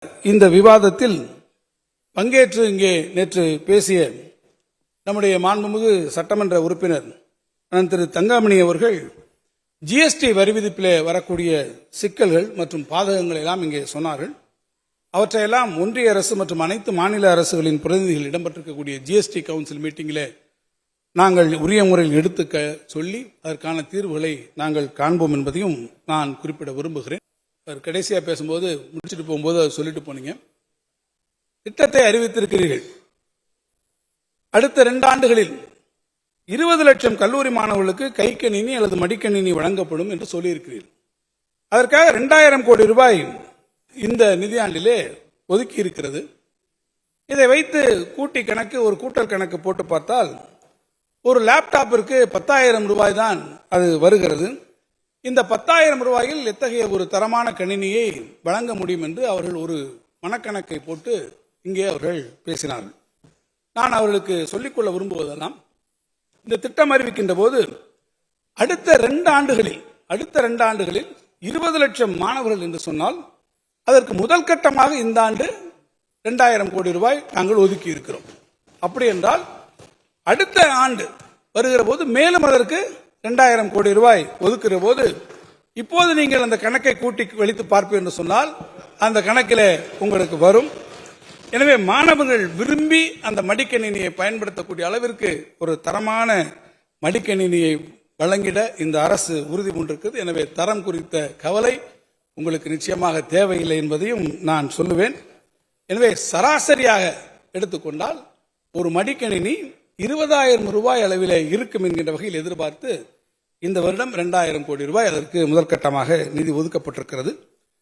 இந்த விவாதத்தில் பங்கேற்று இங்கே நேற்று பேசிய நம்முடைய மாண்புமிகு சட்டமன்ற உறுப்பினர் திரு தங்கமணி அவர்கள் ஜிஎஸ்டி வரி விதிப்பிலே வரக்கூடிய சிக்கல்கள் மற்றும் பாதகங்கள் எல்லாம் இங்கே சொன்னார்கள். அவற்றையெல்லாம் ஒன்றிய அரசு மற்றும் அனைத்து மாநில அரசுகளின் பிரதிநிதிகள் இடம்பெற்றிருக்கக்கூடிய ஜிஎஸ்டி கவுன்சில் மீட்டிங்கிலே நாங்கள் உரிய முறையில் எடுத்துக்க சொல்லி அதற்கான தீர்வுகளை நாங்கள் காண்போம் என்பதையும் நான் குறிப்பிட விரும்புகிறேன். கடைசியாக பேசும்போது முடிச்சுட்டு போகும்போது அதை சொல்லிட்டு போனீங்க. திட்டத்தை அறிவித்திருக்கிறீர்கள். அடுத்த 2 ஆண்டுகளில் 20 லட்சம் கல்லூரி மாணவர்களுக்கு கைக்கணினி அல்லது மடிக்கணினி வழங்கப்படும் என்று சொல்லியிருக்கிறீர்கள். அதற்காக 2000 கோடி ரூபாய் இந்த நிதியாண்டிலே ஒதுக்கி இருக்கிறது. இதை வைத்து கூட்டி கணக்கு, ஒரு கூட்டல் கணக்கு போட்டு பார்த்தால் ஒரு லேப்டாப்பிற்கு 10,000 ரூபாய் தான் அது வருகிறது. இந்த 10,000 ரூபாயில் எத்தகைய ஒரு தரமான கணினியை வழங்க முடியும் என்று அவர்கள் ஒரு மனக்கணக்கை போட்டு இங்கே அவர்கள் பேசினார்கள். நான் அவர்களுக்கு சொல்லிக்கொள்ள விரும்புவதெல்லாம், இந்த திட்டம் அறிவிக்கின்ற போது அடுத்த 2 ஆண்டுகளில் 20 லட்சம் மாணவர்கள் என்று சொன்னால் அதற்கு முதல் கட்டமாக இந்த ஆண்டு 2000 கோடி ரூபாய் நாங்கள் ஒதுக்கி இருக்கிறோம். அப்படி என்றால் அடுத்த ஆண்டு வருகிற போது மேலும் அதற்கு 2000 கோடி ரூபாய் ஒதுக்குற போது இப்போது நீங்கள் அந்த கணக்கை கூட்டி வெளித்து பார்ப்பீர்கள் என்று சொன்னால் அந்த கணக்கில் உங்களுக்கு வரும். எனவே மாணவர்கள் விரும்பி அந்த மடிக்கணினியை பயன்படுத்தக்கூடிய அளவிற்கு ஒரு தரமான மடிக்கணினியை வழங்கிட இந்த அரசு உறுதி பூண்டிருக்கிறது. எனவே தரம் குறித்த கவலை உங்களுக்கு நிச்சயமாக தேவையில்லை என்பதையும் நான் சொல்லுவேன். எனவே சராசரியாக எடுத்துக்கொண்டால் ஒரு மடிக்கணினி 20,000 ரூபாய் அளவில் இருக்கும் என்கின்ற வகையில் எதிர்பார்த்து இந்த வருடம் 2000 கோடி ரூபாய் அதற்கு முதற்கட்டமாக நிதி ஒதுக்கப்பட்டிருக்கிறது.